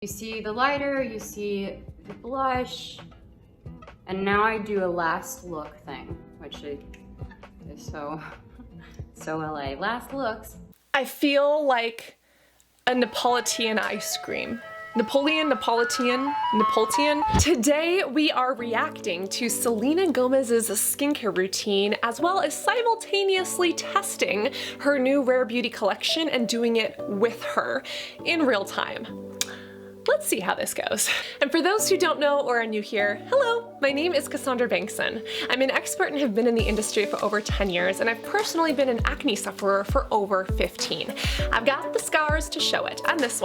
You see the lighter, you see the blush, and now I do a last look thing, which is so LA. Last looks. I feel like a Neapolitan ice cream. Napoleon. Today we are reacting to Selena Gomez's skincare routine, as well as simultaneously testing her new Rare Beauty collection and doing it with her in real time. Let's see how this goes. And for those who don't know or are new here, hello, my name is Cassandra Bankson. I'm an expert and have been in the industry for over 10 years, and I've personally been an acne sufferer for over 15. I've got the scars to show it, and this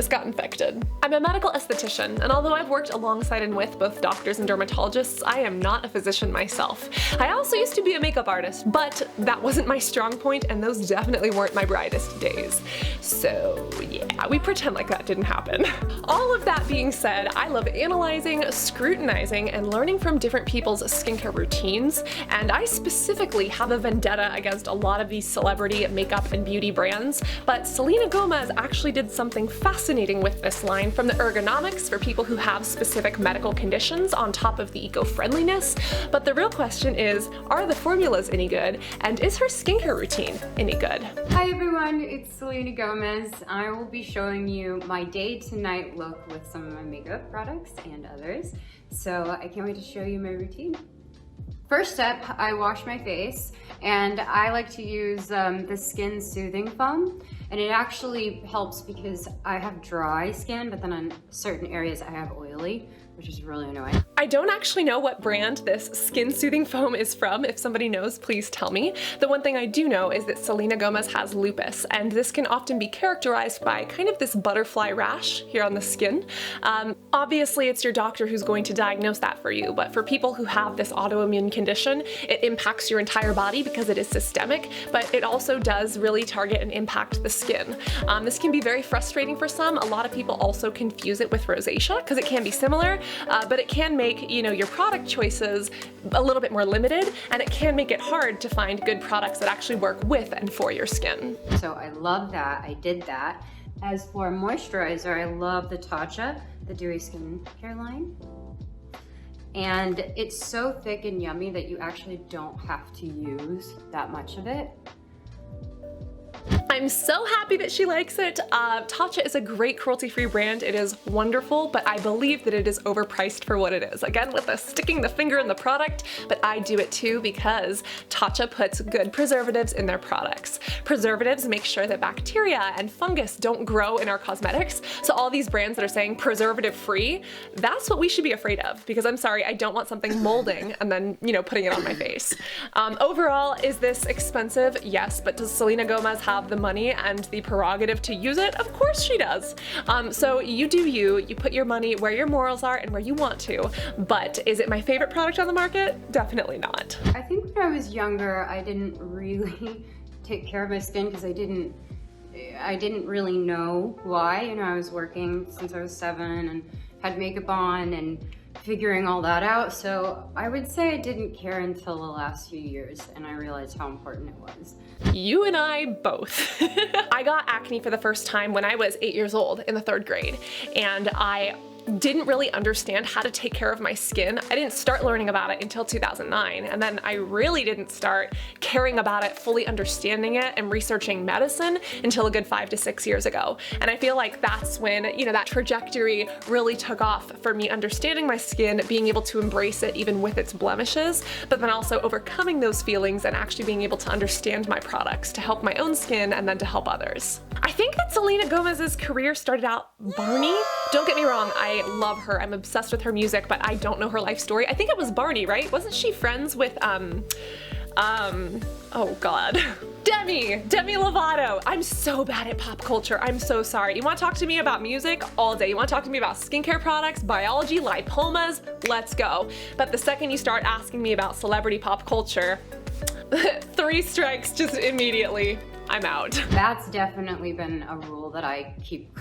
got infected. I'm a medical esthetician, and although I've worked alongside and with both doctors and dermatologists, I am not a physician myself. I also used to be a makeup artist, but that wasn't my strong point, and those definitely weren't my brightest days. So yeah, we pretend like that didn't happen. All of that being said, I love analyzing, scrutinizing, and learning from different people's skincare routines, and I specifically have a vendetta against a lot of these celebrity makeup and beauty brands, but Selena Gomez actually did something fascinating with this line, from the ergonomics for people who have specific medical conditions on top of the eco-friendliness. But the real question is, are the formulas any good, and is her skincare routine any good? Hi everyone, it's Selena Gomez. I will be showing you my day to night look with some of my makeup products and others. So I can't wait to show you my routine. First step, I wash my face, and I like to use the skin soothing foam, and it actually helps because I have dry skin, but then on certain areas I have oily, which is really annoying. I don't actually know what brand this skin soothing foam is from. If somebody knows, please tell me. The one thing I do know is that Selena Gomez has lupus, and this can often be characterized by kind of this butterfly rash here on the skin. Obviously, it's your doctor who's going to diagnose that for you, but for people who have this autoimmune condition, it impacts your entire body because it is systemic, but it also does really target and impact the skin. This can be very frustrating for some. A lot of people also confuse it with rosacea because it can be similar, but it can make, your product choices a little bit more limited, and it can make it hard to find good products that actually work with and for your skin. So I love that, I did that. As for moisturizer, I love the Tatcha, the Dewy Skin Care line. And it's so thick and yummy that you actually don't have to use that much of it. I'm so happy that she likes it. Tatcha is a great cruelty-free brand. It is wonderful, but I believe that it is overpriced for what it is. Again, with the sticking the finger in the product, but I do it too because Tatcha puts good preservatives in their products. Preservatives make sure that bacteria and fungus don't grow in our cosmetics. So all these brands that are saying preservative-free, that's what we should be afraid of, because I'm sorry, I don't want something molding and then, putting it on my face. Overall, is this expensive? Yes, but does Selena Gomez have the money and the prerogative to use it? Of course she does. So you do you put your money where your morals are and where you want to, but is it my favorite product on the market? Definitely not. I think when I was younger, I didn't really take care of my skin because I didn't really know why. I was working since I was 7 and had makeup on and figuring all that out. So I would say I didn't care until the last few years, and I realized how important it was. You and I both. I got acne for the first time when I was 8 years old in the 3rd grade, and I didn't really understand how to take care of my skin. I didn't start learning about it until 2009, and then I really didn't start caring about it, fully understanding it, and researching medicine until a good 5 to 6 years ago. And I feel like that's when, that trajectory really took off for me, understanding my skin, being able to embrace it even with its blemishes, but then also overcoming those feelings and actually being able to understand my products to help my own skin and then to help others. I think that Selena Gomez's career started out Barney. Don't get me wrong, I love her. I'm obsessed with her music, but I don't know her life story. I think it was Barney, right? Wasn't she friends with, oh God. Demi Lovato. I'm so bad at pop culture. I'm so sorry. You want to talk to me about music? All day. You want to talk to me about skincare products, biology, lipomas? Let's go. But the second you start asking me about celebrity pop culture, 3 strikes just immediately. I'm out. That's definitely been a rule that I keep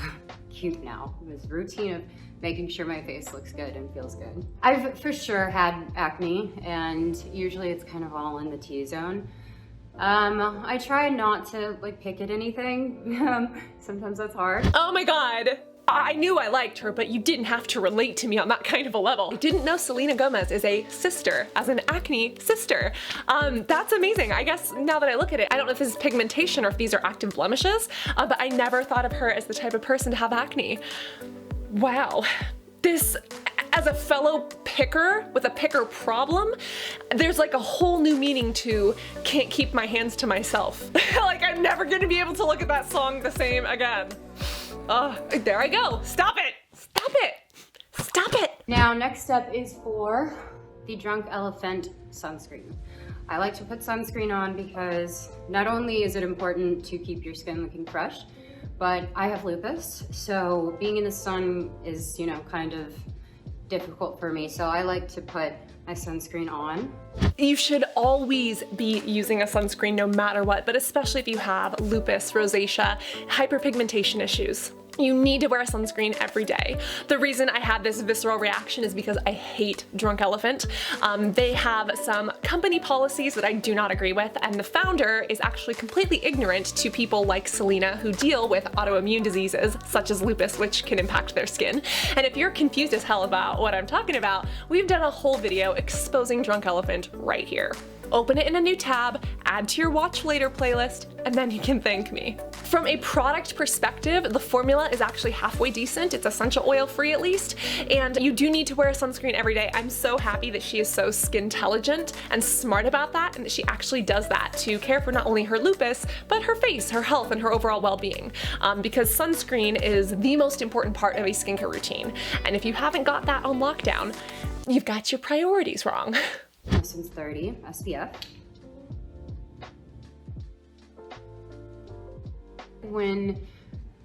cute now. This routine of making sure my face looks good and feels good. I've for sure had acne, and usually it's kind of all in the T-zone. I try not to pick at anything. Sometimes that's hard. Oh my God. I knew I liked her, but you didn't have to relate to me on that kind of a level. I didn't know Selena Gomez is a sister, as an acne sister. That's amazing. I guess now that I look at it, I don't know if this is pigmentation or if these are active blemishes, but I never thought of her as the type of person to have acne. Wow. This, as a fellow picker with a picker problem, there's like a whole new meaning to can't keep my hands to myself. Like I'm never gonna be able to look at that song the same again. There I go. Stop it. Stop it. Stop it. Now, next step is for the Drunk Elephant sunscreen. I like to put sunscreen on because not only is it important to keep your skin looking fresh, but I have lupus, so being in the sun is, you know, kind of difficult for me. So I like to put my sunscreen on. You should always be using a sunscreen no matter what, but especially if you have lupus, rosacea, hyperpigmentation issues. You need to wear a sunscreen every day. The reason I had this visceral reaction is because I hate Drunk Elephant. They have some company policies that I do not agree with, and the founder is actually completely ignorant to people like Selena who deal with autoimmune diseases such as lupus, which can impact their skin. And if you're confused as hell about what I'm talking about, we've done a whole video exposing Drunk Elephant right here. Open it in a new tab, add to your watch later playlist, and then you can thank me. From a product perspective, the formula is actually halfway decent. It's essential oil free at least, and you do need to wear a sunscreen every day. I'm so happy that she is so skin-intelligent and smart about that, and that she actually does that to care for not only her lupus, but her face, her health, and her overall well-being. Because sunscreen is the most important part of a skincare routine. And if you haven't got that on lockdown, you've got your priorities wrong. Since 30 SPF. When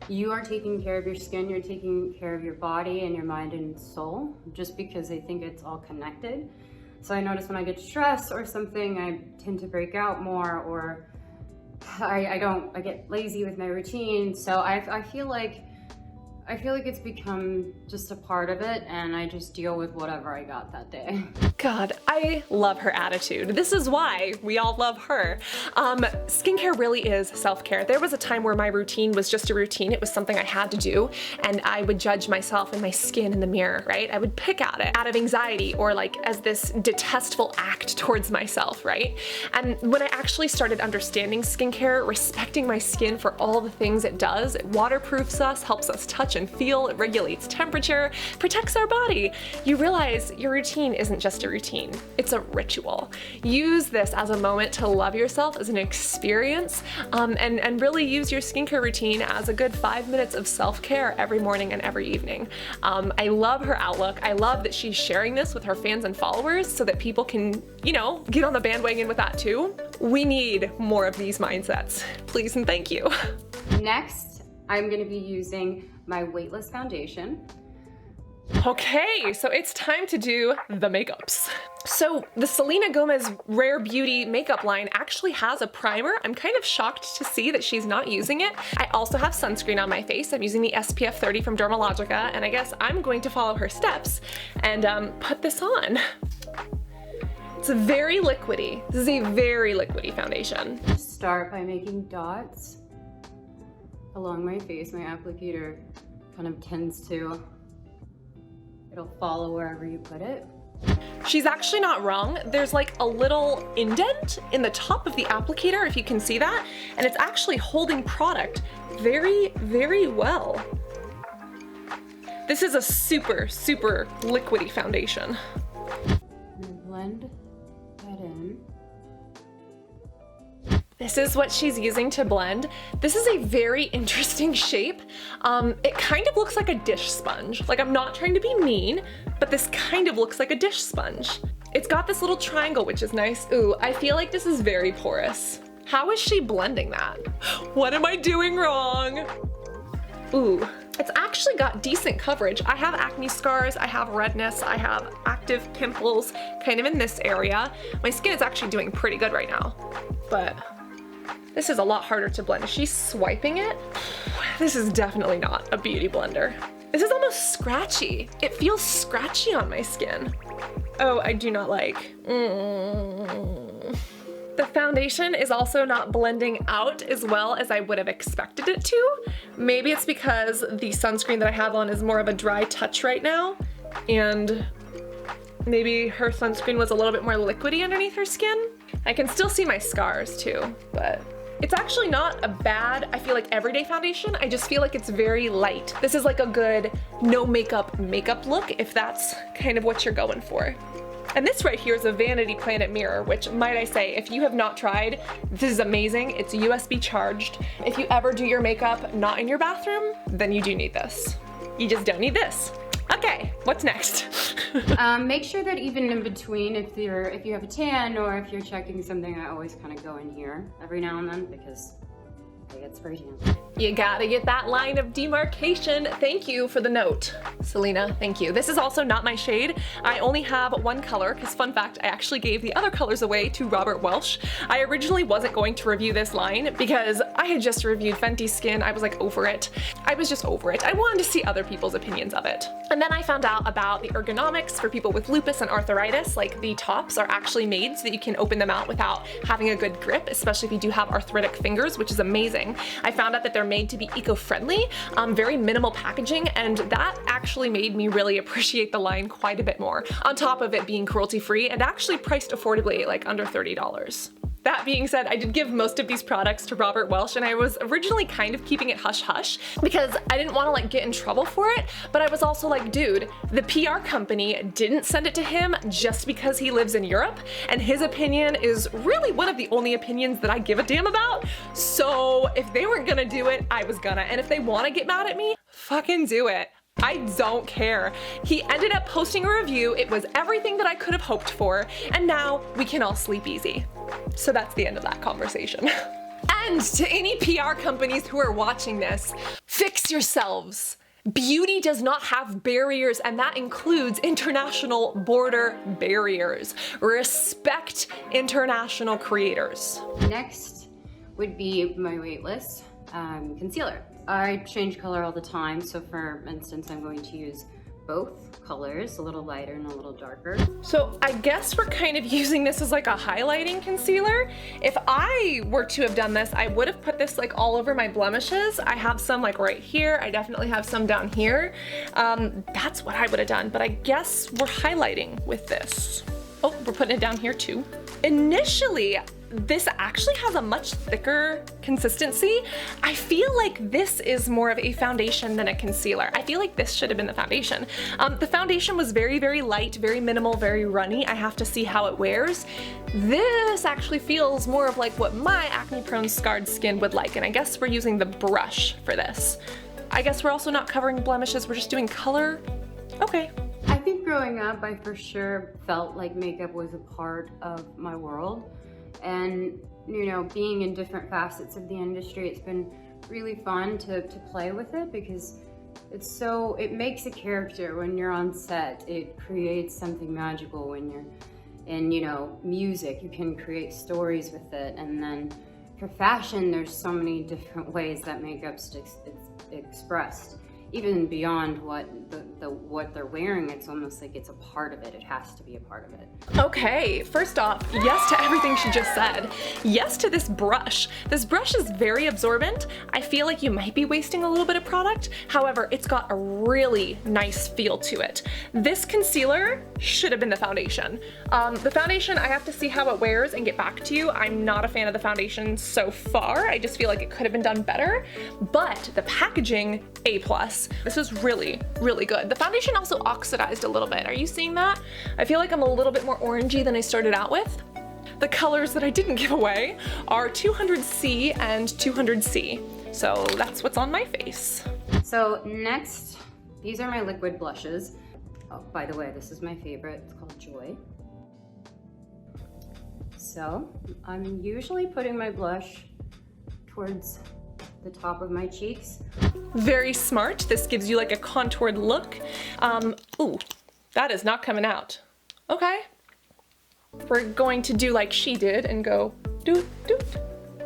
you are taking care of your skin, you're taking care of your body and your mind and soul, just because I think it's all connected. So I notice when I get stressed or something, I tend to break out more, or I get lazy with my routine. So I feel like it's become just a part of it, and I just deal with whatever I got that day. God, I love her attitude. This is why we all love her. Skincare really is self-care. There was a time where my routine was just a routine. It was something I had to do, and I would judge myself and my skin in the mirror, right? I would pick at it out of anxiety or like as this detestful act towards myself, right? And when I actually started understanding skincare, respecting my skin for all the things it does, it waterproofs us, helps us touch and feel, it regulates temperature, protects our body. You realize your routine isn't just a routine, it's a ritual. Use this as a moment to love yourself, as an experience, and really use your skincare routine as a good 5 minutes of self-care every morning and every evening. I love her outlook. I love that she's sharing this with her fans and followers so that people can, you know, get on the bandwagon with that too. We need more of these mindsets. Please and thank you. Next, I'm gonna be using my weightless foundation. Okay, so it's time to do the makeups. So the Selena Gomez Rare Beauty makeup line actually has a primer. I'm kind of shocked to see that she's not using it. I also have sunscreen on my face. I'm using the SPF 30 from Dermalogica, and I guess I'm going to follow her steps and put this on. It's very liquidy. This is a very liquidy foundation. Start by making dots along my face. My applicator kind of tends to, it'll follow wherever you put it. She's actually not wrong. There's like a little indent in the top of the applicator, if you can see that, and it's actually holding product very, very well. This is a super, super liquidy foundation. Blend that in. This is what she's using to blend. This is a very interesting shape. It kind of looks like a dish sponge. Like, I'm not trying to be mean, but this kind of looks like a dish sponge. It's got this little triangle, which is nice. Ooh, I feel like this is very porous. How is she blending that? What am I doing wrong? Ooh, it's actually got decent coverage. I have acne scars, I have redness, I have active pimples kind of in this area. My skin is actually doing pretty good right now, but this is a lot harder to blend. Is she swiping it? This is definitely not a beauty blender. This is almost scratchy. It feels scratchy on my skin. Oh, I do not like. The The foundation is also not blending out as well as I would have expected it to. Maybe it's because the sunscreen that I have on is more of a dry touch right now, and maybe her sunscreen was a little bit more liquidy underneath her skin. I can still see my scars too, but it's actually not a bad, I feel like, everyday foundation. I just feel like it's very light. This is like a good no makeup look, if that's kind of what you're going for. And this right here is a Vanity Planet mirror, which, might I say, if you have not tried, this is amazing. It's USB charged. If you ever do your makeup not in your bathroom, then you do need this. You just don't need this. Okay, what's next? Make sure that even in between, if you have a tan or if you're checking something, I always kind of go in here every now and then because I get spray tan. You gotta get that line of demarcation. Thank you for the note, Selena, thank you. This is also not my shade. I only have one color, because fun fact, I actually gave the other colors away to Robert Welsh. I originally wasn't going to review this line because I had just reviewed Fenty Skin. I was like over it. I was just over it. I wanted to see other people's opinions of it. And then I found out about the ergonomics for people with lupus and arthritis. Like, the tops are actually made so that you can open them out without having a good grip, especially if you do have arthritic fingers, which is amazing. I found out that they're made to be eco-friendly, very minimal packaging, and that actually made me really appreciate the line quite a bit more, on top of it being cruelty-free and actually priced affordably, like under $30. That being said, I did give most of these products to Robert Welsh, and I was originally kind of keeping it hush-hush because I didn't want to like get in trouble for it, but I was also like, dude, the PR company didn't send it to him just because he lives in Europe, and his opinion is really one of the only opinions that I give a damn about. So if they weren't gonna do it, I was gonna, and if they want to get mad at me, fucking do it. I don't care. He ended up posting a review. It was everything that I could have hoped for, and now we can all sleep easy. So that's the end of that conversation. And to any PR companies who are watching this, fix yourselves. Beauty does not have barriers, and that includes international border barriers. Respect international creators. Next would be my Weightless concealer. I change color all the time, so for instance, I'm going to use both colors, a little lighter and a little darker. So I guess we're kind of using this as like a highlighting concealer. If I were to have done this, I would have put this like all over my blemishes. I have some like right here. I definitely have some down here. That's what I would have done, but I guess we're highlighting with this. Oh, we're putting it down here too. Initially, this actually has a much thicker consistency. I feel like this is more of a foundation than a concealer. I feel like this should have been the foundation. The foundation was very, very light, very minimal, very runny. I have to see how it wears. This actually feels more of like what my acne-prone scarred skin would like, and I guess we're using the brush for this. I guess we're also not covering blemishes, we're just doing color. Okay. I think growing up, I for sure felt like makeup was a part of my world. And, you know, being in different facets of the industry, it's been really fun to play with it because it makes a character when you're on set. It creates something magical when you're in, you know, music. You can create stories with it. And then for fashion, there's so many different ways that makeup's expressed. Even beyond what they're wearing, it's almost like it's a part of it. It has to be a part of it. Okay, first off, yes to everything she just said. Yes to this brush. This brush is very absorbent. I feel like you might be wasting a little bit of product. However, it's got a really nice feel to it. This concealer should have been the foundation. The foundation, I have to see how it wears and get back to you. I'm not a fan of the foundation so far. I just feel like it could have been done better, but the packaging, A+. This is really, really good. The foundation also oxidized a little bit. Are you seeing that? I feel like I'm a little bit more orangey than I started out with. The colors that I didn't give away are 200C and 200C. So that's what's on my face. So next, these are my liquid blushes. Oh, by the way, this is my favorite. It's called Joy. So I'm usually putting my blush towards the top of my cheeks. Very smart. This gives you like a contoured look. Ooh, that is not coming out. Okay. We're going to do like she did and go doot, doot,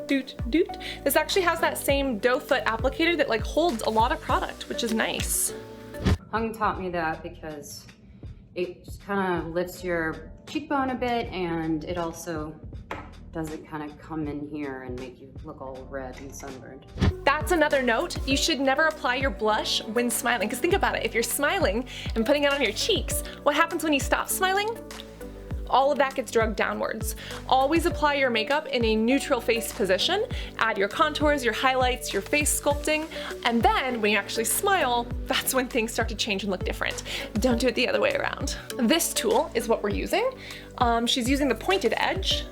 doot, doot. This actually has that same doe foot applicator that like holds a lot of product, which is nice. Hung taught me that because it just kind of lifts your cheekbone a bit, and it also doesn't kind of come in here and make you look all red and sunburned. That's another note. You should never apply your blush when smiling, because think about it. If you're smiling and putting it on your cheeks, what happens when you stop smiling? All of that gets drugged downwards. Always apply your makeup in a neutral face position. Add your contours, your highlights, your face sculpting, and then when you actually smile, that's when things start to change and look different. Don't do it the other way around. This tool is what we're using. She's using the pointed edge.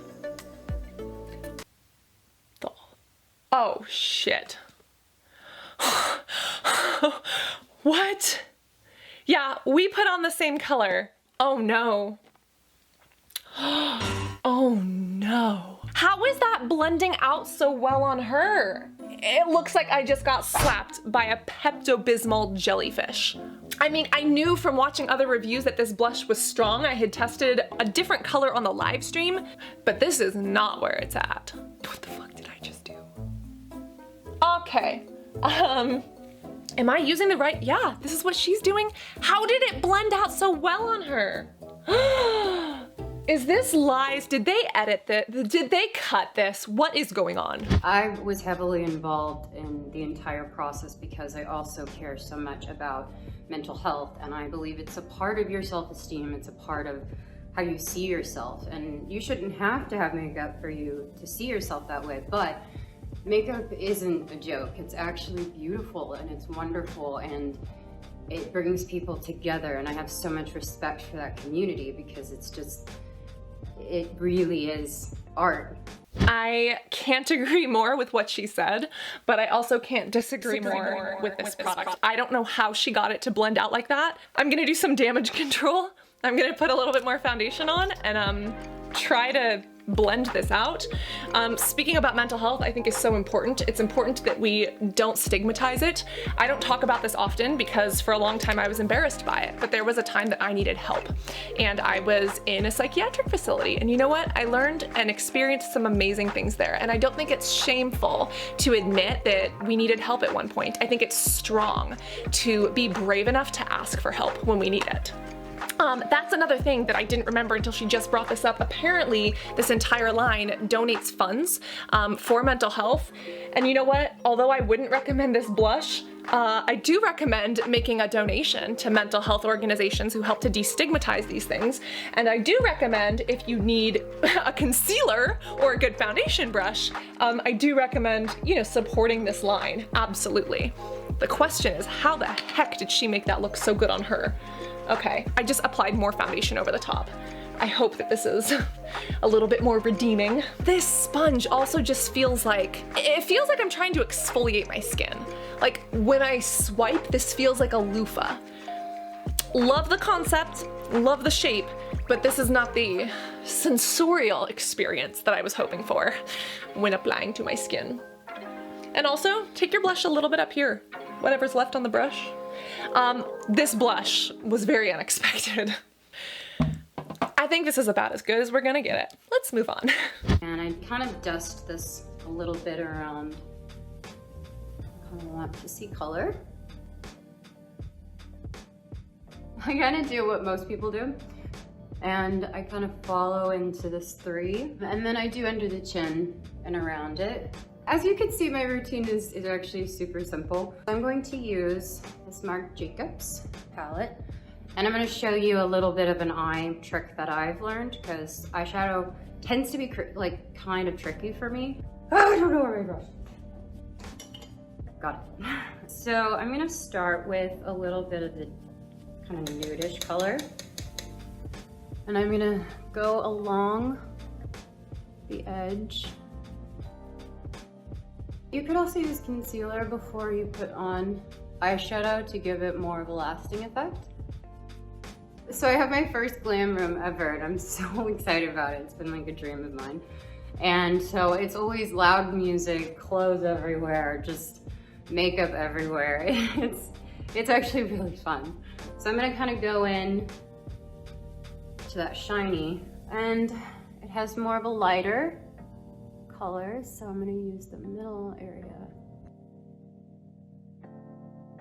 Oh, shit. What? Yeah, we put on the same color. Oh no. Oh no. How is that blending out so well on her? It looks like I just got slapped by a Pepto-Bismol jellyfish. I mean, I knew from watching other reviews that this blush was strong. I had tested a different color on the live stream, but this is not where it's at. What the fuck did I just do? Okay, am I using the right? Yeah, this is what she's doing. How did it blend out so well on her? Is this lies? Did they edit this? Did they cut this? What is going on? I was heavily involved in the entire process because I also care so much about mental health, and I believe it's a part of your self-esteem. It's a part of how you see yourself, and you shouldn't have to have makeup for you to see yourself that way, but makeup isn't a joke. It's actually beautiful and it's wonderful, and it brings people together, and I have so much respect for that community because it's just, it really is art. I can't agree more with what she said, but I also can't disagree more with this product. I don't know how she got it to blend out like that. I'm gonna do some damage control. I'm gonna put a little bit more foundation on and try to blend this out. Speaking about mental health, I think is so important. It's important that we don't stigmatize it. I don't talk about this often because for a long time I was embarrassed by it, but there was a time that I needed help and I was in a psychiatric facility, and you know what? I learned and experienced some amazing things there, and I don't think it's shameful to admit that we needed help at one point. I think it's strong to be brave enough to ask for help when we need it. That's another thing that I didn't remember until she just brought this up. Apparently, this entire line donates funds for mental health. And you know what? Although I wouldn't recommend this blush, I do recommend making a donation to mental health organizations who help to destigmatize these things. And I do recommend, if you need a concealer or a good foundation brush, I do recommend, you know, supporting this line. Absolutely. The question is, how the heck did she make that look so good on her? Okay, I just applied more foundation over the top. I hope that this is a little bit more redeeming. This sponge also just feels like, it feels like I'm trying to exfoliate my skin. Like when I swipe, this feels like a loofah. Love the concept, love the shape, but this is not the sensorial experience that I was hoping for when applying to my skin. And also, take your blush a little bit up here, whatever's left on the brush. This blush was very unexpected. I think this is about as good as we're gonna get it. Let's move on. And I kind of dust this a little bit around. I want to see color. I kind of do what most people do, and I kind of follow into this 3, and then I do under the chin and around it. As you can see, my routine is actually super simple. I'm going to use this Marc Jacobs palette, and I'm going to show you a little bit of an eye trick that I've learned, because eyeshadow tends to be like kind of tricky for me. Oh, I don't know where my brush. Got it. So I'm going to start with a little bit of the kind of nudish color, and I'm going to go along the edge. You could also use concealer before you put on eyeshadow to give it more of a lasting effect. So I have my first glam room ever, and I'm so excited about it. It's been like a dream of mine. And so it's always loud music, clothes everywhere, just makeup everywhere. It's actually really fun. So I'm gonna kind of go in to that shiny, and it has more of a lighter color, so I'm going to use the middle area.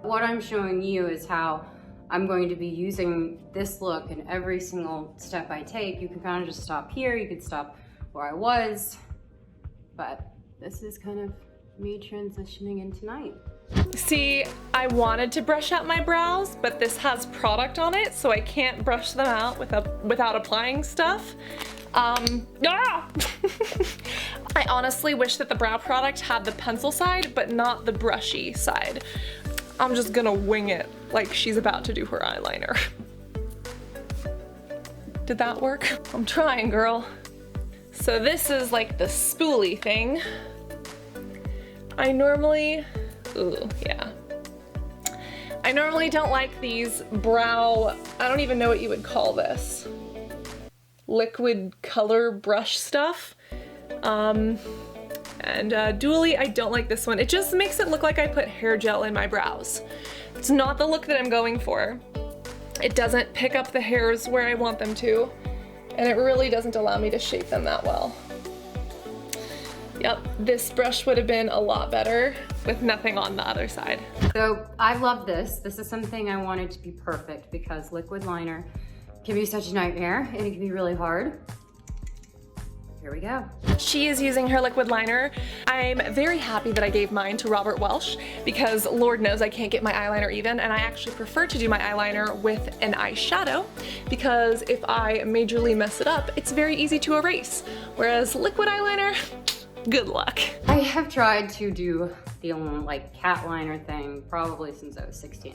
What I'm showing you is how I'm going to be using this look in every single step I take. You can kind of just stop here, you could stop where I was, but this is kind of me transitioning into night. See, I wanted to brush out my brows, but this has product on it, so I can't brush them out without applying stuff. I honestly wish that the brow product had the pencil side, but not the brushy side. I'm just gonna wing it like she's about to do her eyeliner. Did that work? I'm trying, girl. So this is like the spoolie thing. I normally don't like these brow, I don't even know what you would call this, liquid color brush stuff. Dually, I don't like this one. It just makes it look like I put hair gel in my brows. It's not the look that I'm going for. It doesn't pick up the hairs where I want them to, and it really doesn't allow me to shape them that well. Yep, this brush would have been a lot better with nothing on the other side. So I love this. This is something I wanted to be perfect because liquid liner can be such a nightmare and it can be really hard. Here we go. She is using her liquid liner. I'm very happy that I gave mine to Robert Welsh because Lord knows I can't get my eyeliner even, and I actually prefer to do my eyeliner with an eyeshadow because if I majorly mess it up, it's very easy to erase. Whereas liquid eyeliner, good luck. I have tried to do the like cat liner thing probably since I was 16.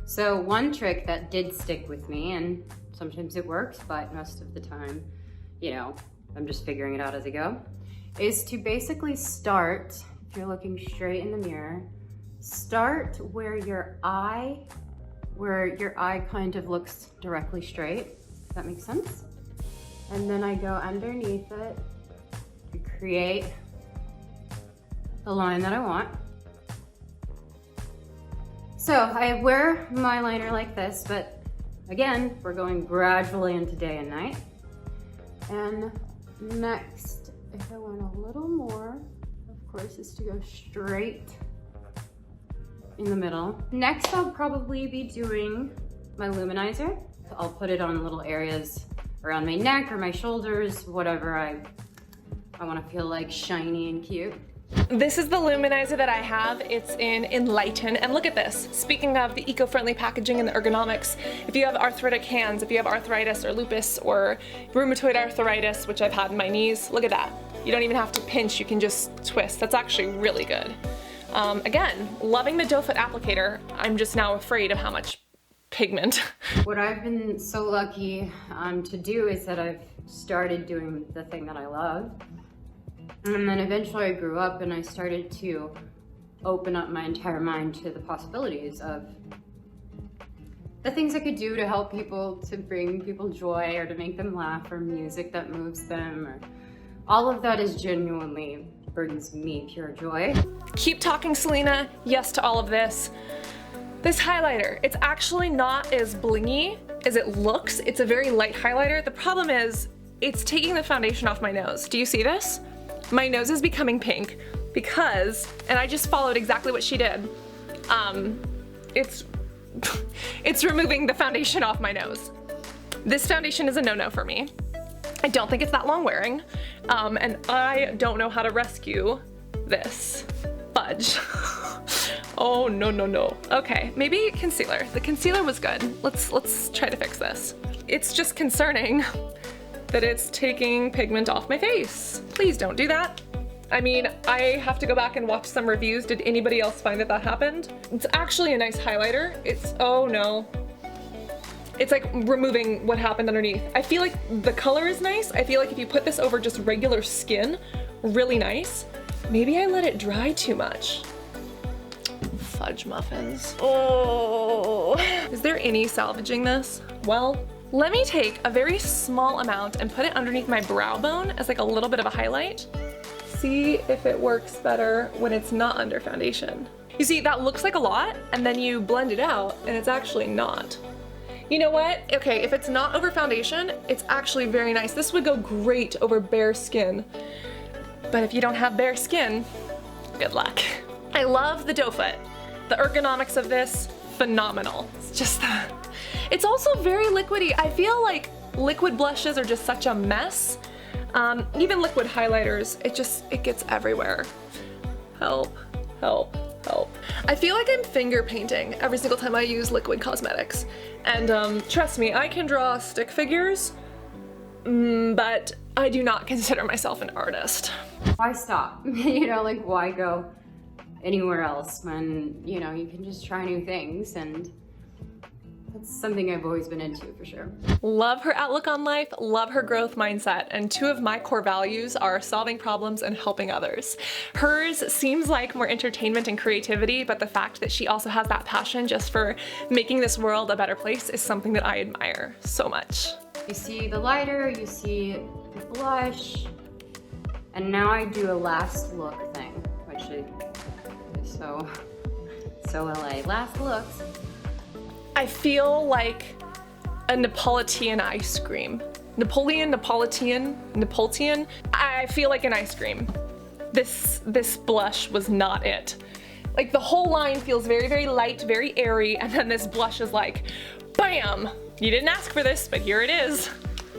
So one trick that did stick with me, and sometimes it works, but most of the time, you know, I'm just figuring it out as I go, is to basically start, if you're looking straight in the mirror, start where your eye kind of looks directly straight. Does that make sense? And then I go underneath it to create the line that I want. So I wear my liner like this, but again, we're going gradually into day and night. And next, if I want a little more, of course, is to go straight in the middle. Next, I'll probably be doing my luminizer. I'll put it on little areas around my neck or my shoulders, whatever I want to feel like shiny and cute. This is the luminizer that I have. It's in Enlighten, and look at this. Speaking of the eco-friendly packaging and the ergonomics, if you have arthritic hands, if you have arthritis or lupus or rheumatoid arthritis, which I've had in my knees, look at that. You don't even have to pinch, you can just twist. That's actually really good. Again, loving the doe foot applicator. I'm just now afraid of how much pigment. What I've been so lucky to do is that I've started doing the thing that I love. And then eventually I grew up and I started to open up my entire mind to the possibilities of the things I could do to help people, to bring people joy or to make them laugh, or music that moves them, or all of that is genuinely brings me pure joy. Keep talking, Selena. Yes to all of this. This highlighter, it's actually not as blingy as it looks. It's a very light highlighter. The problem is it's taking the foundation off my nose. Do you see this? My nose is becoming pink because, and I just followed exactly what she did. It's removing the foundation off my nose. This foundation is a no-no for me. I don't think it's that long wearing, and I don't know how to rescue this fudge. Oh, no, no, no. Okay, maybe concealer. The concealer was good. Let's try to fix this. It's just concerning that it's taking pigment off my face. Please don't do that. I mean, I have to go back and watch some reviews. Did anybody else find that happened? It's actually a nice highlighter. Oh no. It's like removing what happened underneath. I feel like the color is nice. I feel like if you put this over just regular skin, really nice. Maybe I let it dry too much. Fudge muffins. Oh. Is there any salvaging this? Well, let me take a very small amount and put it underneath my brow bone as like a little bit of a highlight. See if it works better when it's not under foundation. You see, that looks like a lot, and then you blend it out and it's actually not. You know what? Okay, if it's not over foundation, it's actually very nice. This would go great over bare skin. But if you don't have bare skin, good luck. I love the doe foot. The ergonomics of this, phenomenal. It's just that. It's also very liquidy. I feel like liquid blushes are just such a mess. Even liquid highlighters, it gets everywhere. Help, help, help. I feel like I'm finger painting every single time I use liquid cosmetics. And trust me, I can draw stick figures, but I do not consider myself an artist. Why stop? You know, like why go anywhere else when, you know, you can just try new things, and that's something I've always been into for sure. Love her outlook on life, love her growth mindset, and two of my core values are solving problems and helping others. Hers seems like more entertainment and creativity, but the fact that she also has that passion just for making this world a better place is something that I admire so much. You see the lighter, you see the blush, and now I do a last look thing, which is so LA. Last looks. I feel like a Neapolitan ice cream. Neapolitan. I feel like an ice cream. This blush was not it. Like the whole line feels very, very light, very airy, and then this blush is like, bam! You didn't ask for this, but here it is.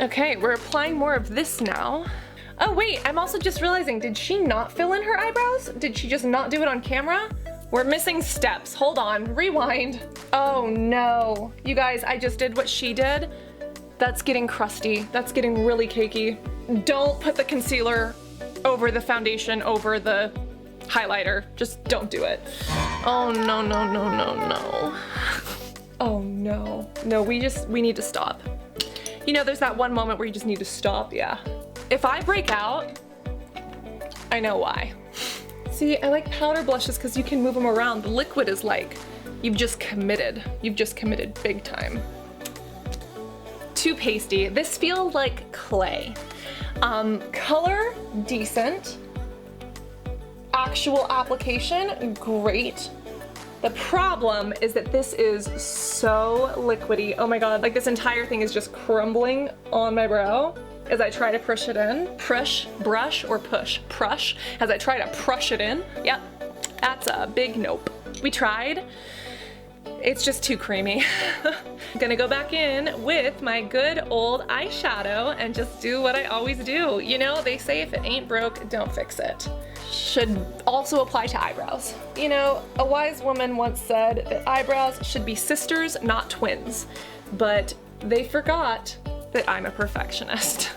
Okay, we're applying more of this now. Oh wait, I'm also just realizing, did she not fill in her eyebrows? Did she just not do it on camera? We're missing steps. Hold on, rewind. Oh no. You guys, I just did what she did. That's getting crusty. That's getting really cakey. Don't put the concealer over the foundation, over the highlighter. Just don't do it. Oh no, no, no, no, no. Oh no. No, we need to stop. You know, there's that one moment where you just need to stop, yeah. If I break out, I know why. See, I like powder blushes because you can move them around. The liquid is like, you've just committed. You've just committed big time. Too pasty. This feels like clay. Color, decent. Actual application, great. The problem is that this is so liquidy. Oh my god, like this entire thing is just crumbling on my brow as I try to push it in. Brush, or push? Prush. As I try to prush it in. Yep, that's a big nope. We tried. It's just too creamy. I'm gonna go back in with my good old eyeshadow and just do what I always do. You know, they say if it ain't broke, don't fix it. Should also apply to eyebrows. You know, a wise woman once said that eyebrows should be sisters, not twins. But they forgot that I'm a perfectionist.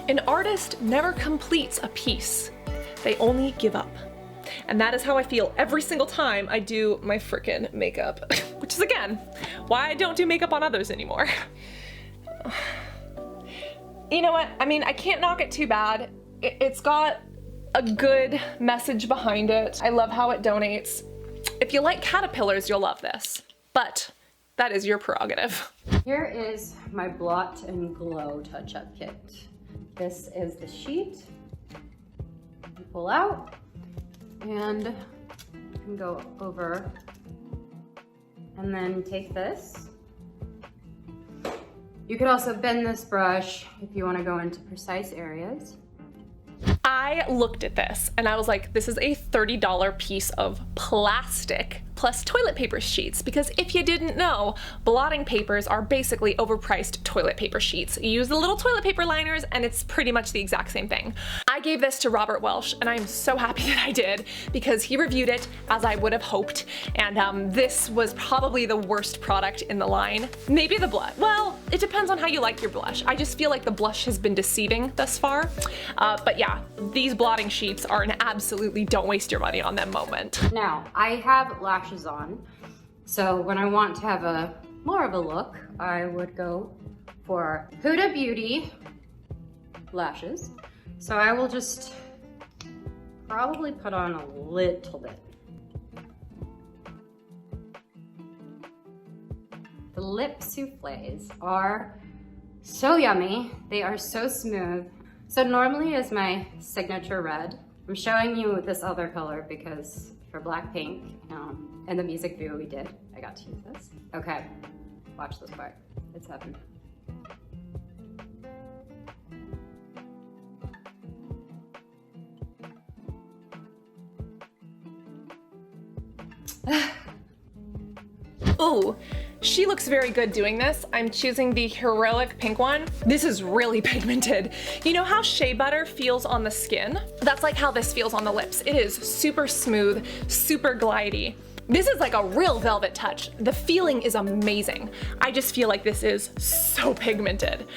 An artist never completes a piece. They only give up. And that is how I feel every single time I do my frickin' makeup. Which is, again, why I don't do makeup on others anymore. You know what? I mean, I can't knock it too bad. It's got a good message behind it. I love how it donates. If you like caterpillars, you'll love this. But that is your prerogative. Here is my Blot and Glow touch-up kit. This is the sheet. You pull out, and you can go over, and then take this. You could also bend this brush if you want to go into precise areas. I looked at this and I was like, this is a $30 piece of plastic plus toilet paper sheets, because if you didn't know, blotting papers are basically overpriced toilet paper sheets. You use the little toilet paper liners and it's pretty much the exact same thing. I gave this to Robert Welsh and I'm so happy that I did, because he reviewed it as I would have hoped, and this was probably the worst product in the line. Maybe the blush. Well, it depends on how you like your blush. I just feel like the blush has been deceiving thus far. But yeah, these blotting sheets are an absolutely don't waste your money on them moment. Now, I have lashes on, so when I want to have more of a look, I would go for Huda Beauty lashes. So I will just probably put on a little bit. The lip souffles are so yummy. They are so smooth. So normally is my signature red. I'm showing you this other color because for Blackpink, and the music video we did, I got to use this. Okay, watch this part. It's heaven. Ooh, She looks very good doing this. I'm choosing the Heroic pink one. This is really pigmented. You know how shea butter feels on the skin? That's like how this feels on the lips. It is super smooth, super glidey. This is like a real velvet touch. The feeling is amazing. I just feel like this is so pigmented.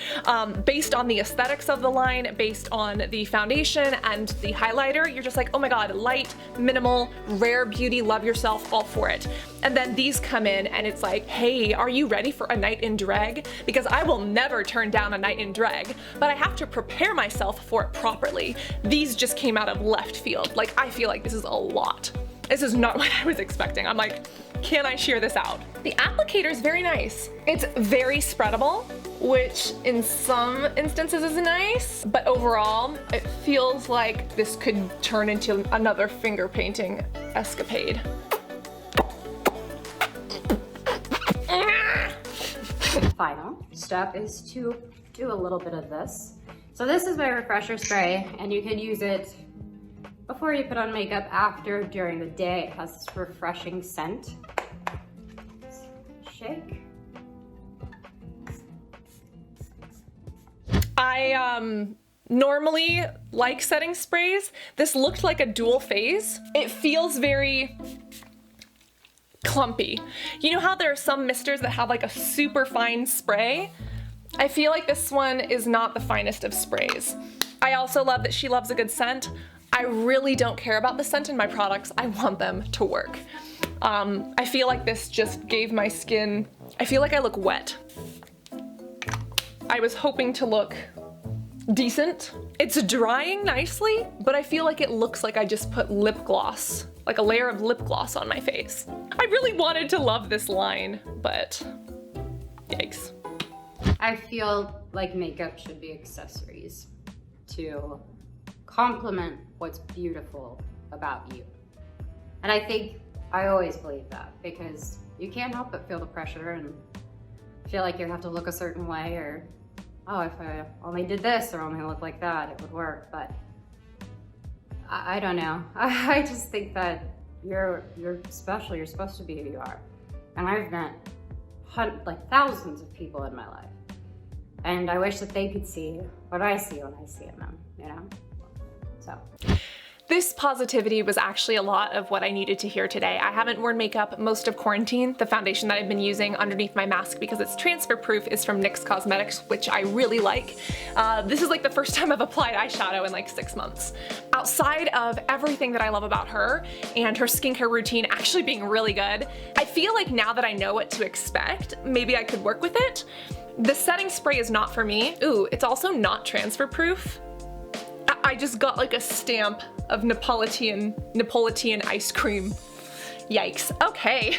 Based on the aesthetics of the line, based on the foundation and the highlighter, you're just like, oh my god, light, minimal, rare beauty, love yourself, all for it. And then these come in and it's like, hey, are you ready for a night in drag? Because I will never turn down a night in drag, but I have to prepare myself for it properly. These just came out of left field. Like, I feel like this is a lot. This is not what I was expecting. I'm like, can I shear this out? The applicator is very nice. It's very spreadable, which in some instances is nice, but overall, it feels like this could turn into another finger painting escapade. Final step is to do a little bit of this. So this is my refresher spray, and you can use it before you put on makeup, after, during the day. It has this refreshing scent. Shake. I normally like setting sprays. This looked like a dual phase. It feels very clumpy. You know how there are some misters that have like a super fine spray? I feel like this one is not the finest of sprays. I also love that she loves a good scent. I really don't care about the scent in my products. I want them to work. I feel like this just gave my skin, I feel like I look wet. I was hoping to look decent. It's drying nicely, but I feel like it looks like I just put lip gloss, like a layer of lip gloss on my face. I really wanted to love this line, but yikes. I feel like makeup should be accessories to complement what's beautiful about you. And I think I always believe that, because you can't help but feel the pressure and feel like you have to look a certain way, or, oh, if I only did this or only looked like that, it would work. But I don't know. I just think that you're special. You're supposed to be who you are. And I've met thousands of people in my life. And I wish that they could see what I see when I see in them, you know? So. This positivity was actually a lot of what I needed to hear today. I haven't worn makeup most of quarantine. The foundation that I've been using underneath my mask, because it's transfer proof, is from NYX Cosmetics, which I really like. This is like the first time I've applied eyeshadow in like 6 months. Outside of everything that I love about her and her skincare routine actually being really good, I feel like now that I know what to expect, maybe I could work with it. The setting spray is not for me. Ooh, it's also not transfer proof. I just got like a stamp of Neapolitan ice cream. Yikes, okay.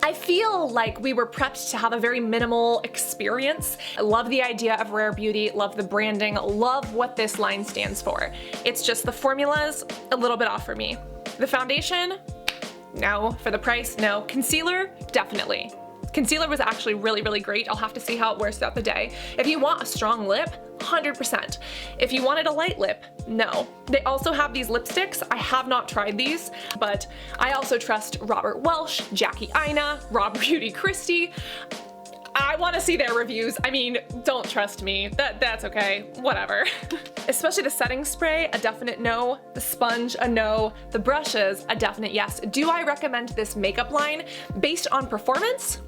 I feel like we were prepped to have a very minimal experience. I love the idea of rare beauty, love the branding, love what this line stands for. It's just the formula's a little bit off for me. The foundation, no. For the price, no. Concealer, definitely. Concealer was actually really, really great. I'll have to see how it wears throughout the day. If you want a strong lip, 100%. If you wanted a light lip, no. They also have these lipsticks. I have not tried these, but I also trust Robert Welsh, Jackie Aina, Rob Beauty Christie. I want to see their reviews. I mean, don't trust me. That's okay, whatever. Especially the setting spray, a definite no. The sponge, a no. The brushes, a definite yes. Do I recommend this makeup line based on performance?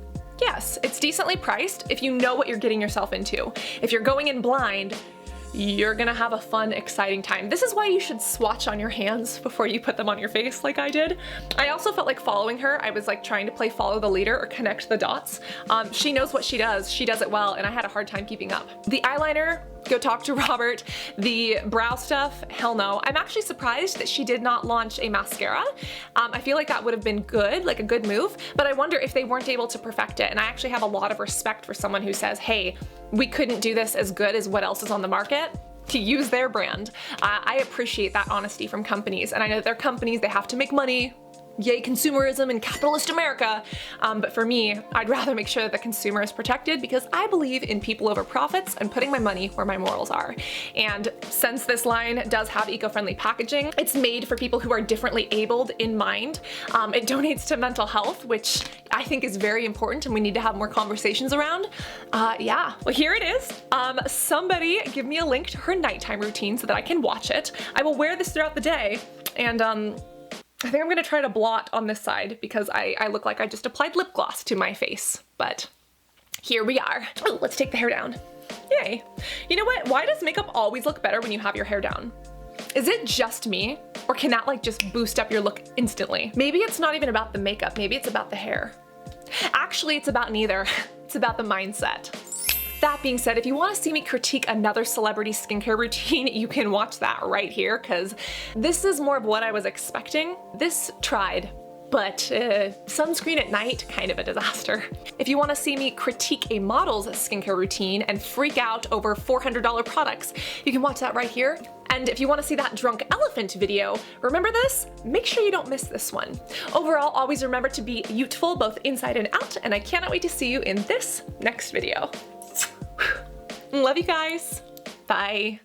Yes, it's decently priced if you know what you're getting yourself into. If you're going in blind, you're gonna have a fun, exciting time. This is why you should swatch on your hands before you put them on your face like I did. I also felt like following her, I was like trying to play follow the leader or connect the dots. She knows what she does it well, and I had a hard time keeping up. The eyeliner, go talk to Robert. The brow stuff, hell no. I'm actually surprised that she did not launch a mascara. I feel like that would have been good, like a good move, but I wonder if they weren't able to perfect it. And I actually have a lot of respect for someone who says, hey, we couldn't do this as good as what else is on the market, to use their brand. I appreciate that honesty from companies, and I know they're companies, they have to make money. yay consumerism in capitalist America. But for me, I'd rather make sure that the consumer is protected because I believe in people over profits and putting my money where my morals are. And since this line does have eco-friendly packaging, it's made for people who are differently abled in mind. It donates to mental health, which I think is very important and we need to have more conversations around. Yeah, well here it is. Somebody give me a link to her nighttime routine so that I can watch it. I will wear this throughout the day, and I think I'm gonna try to blot on this side because I look like I just applied lip gloss to my face, but here we are. Oh, let's take the hair down. Yay. You know what? Why does makeup always look better when you have your hair down? Is it just me? Or can that like just boost up your look instantly? Maybe it's not even about the makeup, maybe it's about the hair. Actually, it's about neither. It's about the mindset. That being said, if you want to see me critique another celebrity skincare routine, you can watch that right here, because this is more of what I was expecting. This tried, but sunscreen at night, kind of a disaster. If you want to see me critique a model's skincare routine and freak out over $400 products, you can watch that right here. And if you want to see that drunk elephant video, remember this? Make sure you don't miss this one. Overall, always remember to be beautiful both inside and out, and I cannot wait to see you in this next video. Love you guys. Bye.